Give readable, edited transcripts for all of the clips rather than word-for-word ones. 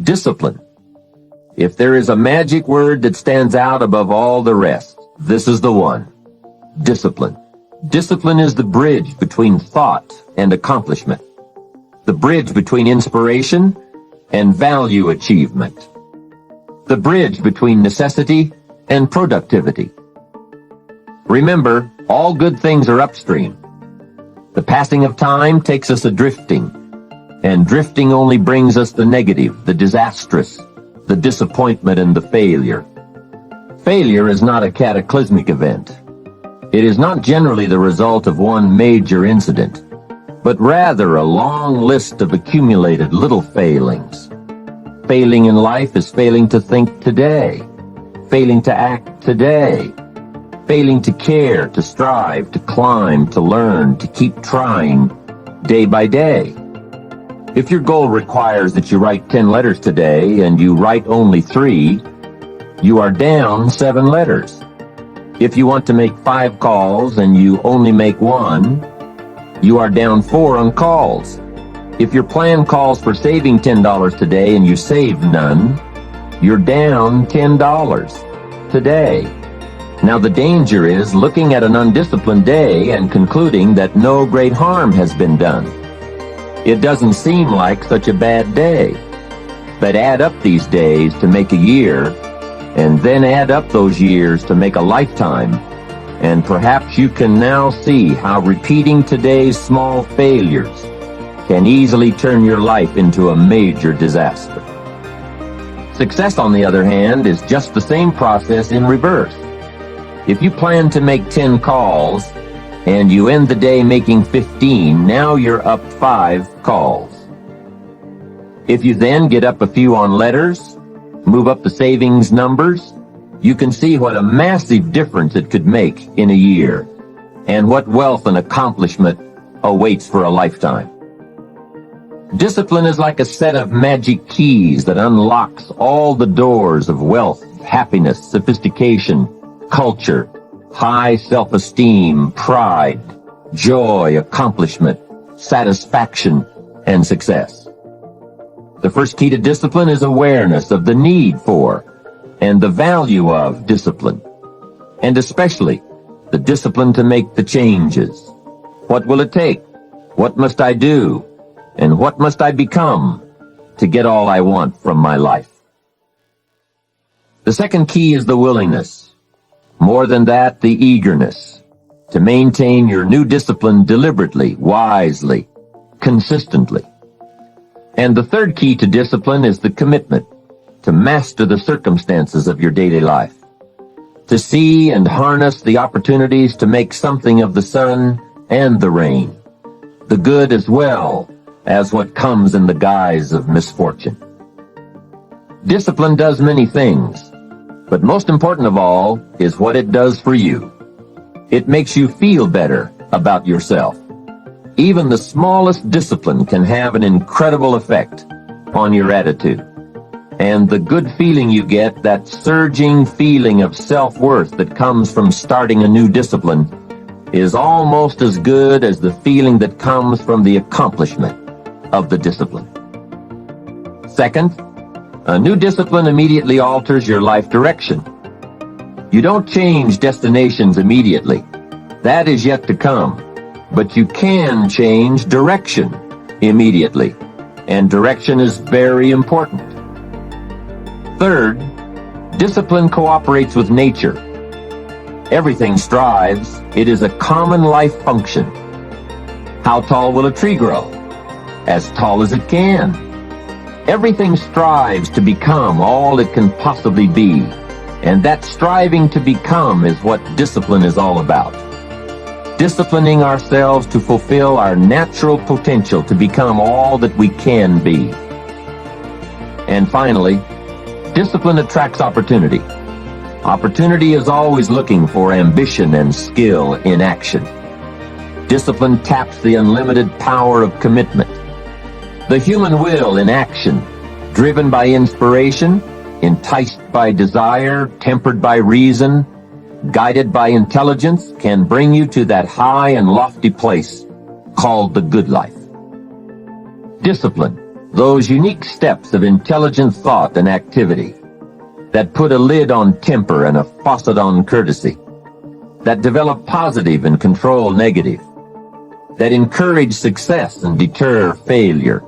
Discipline. If there is a magic word that stands out above all the rest, this is the one. Discipline. Discipline is the bridge between thought and accomplishment. The bridge between inspiration and value achievement. The bridge between necessity and productivity. Remember, all good things are upstream. The passing of time takes us a-drifting, and drifting only brings us the negative, the disastrous, the disappointment, and the failure. Failure is not a cataclysmic event. It is not generally the result of one major incident, but rather a long list of accumulated little failings. Failing in life is failing to think today, failing to act today, failing to care, to strive, to climb, to learn, to keep trying day by day. If your goal requires that you write 10 letters today and you write only 3, you are down 7 letters. If you want to make 5 calls and you only make 1, you are down 4 on calls. If your plan calls for saving $10 today and you save none, you're down $10 today. Now the danger is looking at an undisciplined day and concluding that no great harm has been done. It doesn't seem like such a bad day. But add up these days to make a year, and then add up those years to make a lifetime, and perhaps you can now see how repeating today's small failures can easily turn your life into a major disaster. Success, on the other hand, is just the same process in reverse. If you plan to make 10 calls, and you end the day making 15, now you're up 5 calls. If you then get up a few on letters, move up the savings numbers, you can see what a massive difference it could make in a year, and what wealth and accomplishment awaits for a lifetime. Discipline is like a set of magic keys that unlocks all the doors of wealth, happiness, sophistication, culture, high self-esteem, pride, joy, accomplishment, satisfaction, and success. The first key to discipline is awareness of the need for and the value of discipline, and especially the discipline to make the changes. What will it take? What must I do? And what must I become to get all I want from my life? The second key is the willingness. More than that, the eagerness to maintain your new discipline deliberately, wisely, consistently. And the third key to discipline is the commitment to master the circumstances of your daily life, to see and harness the opportunities to make something of the sun and the rain, the good as well as what comes in the guise of misfortune. Discipline does many things, but most important of all is what it does for you. It makes you feel better about yourself. Even the smallest discipline can have an incredible effect on your attitude. And the good feeling you get, that surging feeling of self-worth that comes from starting a new discipline, is almost as good as the feeling that comes from the accomplishment of the discipline. Second, a new discipline immediately alters your life direction. You don't change destinations immediately. That is yet to come. But you can change direction immediately. And direction is very important. Third, discipline cooperates with nature. Everything strives. It is a common life function. How tall will a tree grow? As tall as it can. Everything strives to become all it can possibly be, and that striving to become is what discipline is all about. Disciplining ourselves to fulfill our natural potential to become all that we can be. And finally, discipline attracts opportunity. Opportunity is always looking for ambition and skill in action. Discipline taps the unlimited power of commitment. The human will in action, driven by inspiration, enticed by desire, tempered by reason, guided by intelligence, can bring you to that high and lofty place called the good life. Discipline, Those unique steps of intelligent thought and activity that put a lid on temper and a faucet on courtesy, that develop positive and control negative, that encourage success and deter failure,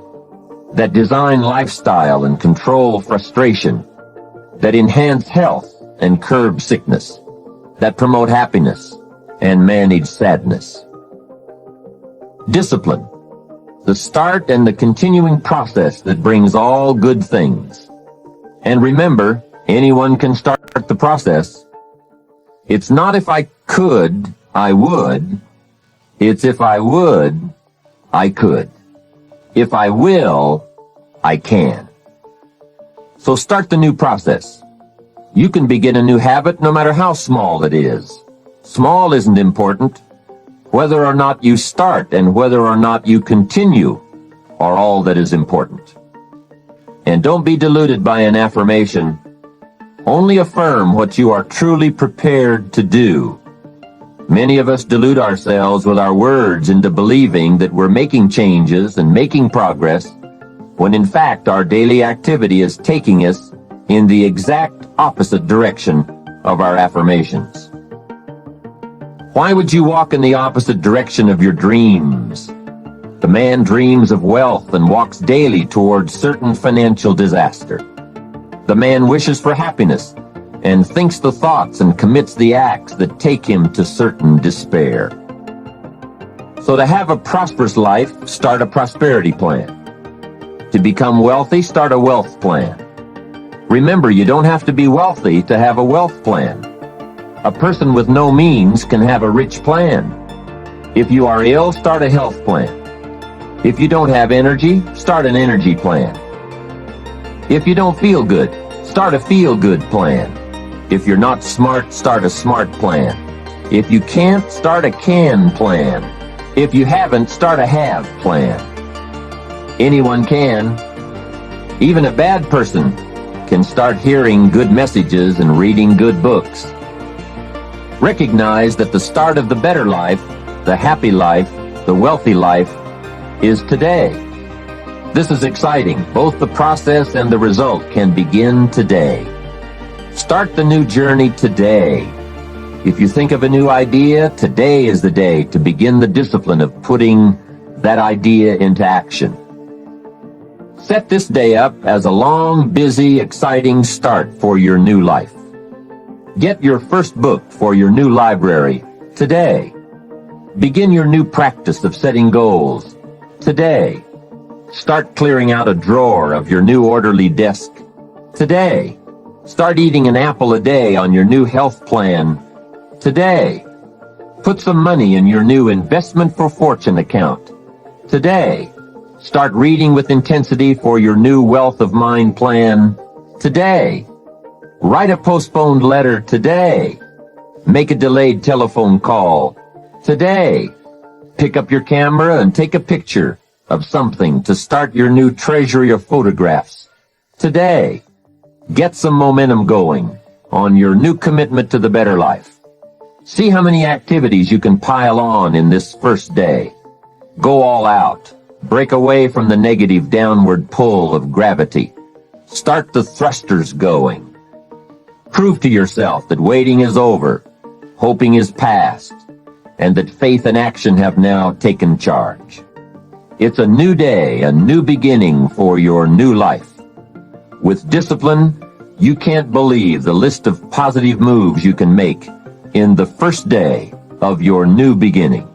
that design lifestyle and control frustration, that enhance health and curb sickness, that promote happiness and manage sadness. Discipline, the start and the continuing process that brings all good things. And remember, anyone can start the process. It's not if I could, I would. It's if I would, I could. If I will, I can. So start the new process. You can begin a new habit no matter how small it is. Small isn't important. Whether or not you start and whether or not you continue are all that is important. And don't be deluded by an affirmation. Only affirm what you are truly prepared to do. Many of us delude ourselves with our words into believing that we're making changes and making progress, when in fact our daily activity is taking us in the exact opposite direction of our affirmations. Why would you walk in the opposite direction of your dreams? The man dreams of wealth and walks daily towards certain financial disaster. The man wishes for happiness and thinks the thoughts and commits the acts that take him to certain despair. So to have a prosperous life, start a prosperity plan. To become wealthy, start a wealth plan. Remember, you don't have to be wealthy to have a wealth plan. A person with no means can have a rich plan. If you are ill, start a health plan. If you don't have energy, start an energy plan. If you don't feel good, start a feel-good plan. If you're not smart, start a smart plan. If you can't, start a can plan. If you haven't, start a have plan. Anyone can. Even a bad person can start hearing good messages and reading good books. Recognize that the start of the better life, the happy life, the wealthy life is today. This is exciting. Both the process and the result can begin today. Start the new journey today. If you think of a new idea, today is the day to begin the discipline of putting that idea into action. Set this day up as a long, busy, exciting start for your new life. Get your first book for your new library today. Begin your new practice of setting goals today. Start clearing out a drawer of your new orderly desk today. Start eating an apple a day on your new health plan today. Put some money in your new investment for fortune account today. Start reading with intensity for your new wealth of mind plan today. Write a postponed letter today. Make a delayed telephone call today. Pick up your camera and take a picture of something to start your new treasury of photographs today. Get some momentum going on your new commitment to the better life. See how many activities you can pile on in this first day. Go all out. Break away from the negative downward pull of gravity. Start the thrusters going. Prove to yourself that waiting is over, hoping is past, and that faith and action have now taken charge. It's a new day, a new beginning for your new life. With discipline, you can't believe the list of positive moves you can make in the first day of your new beginning.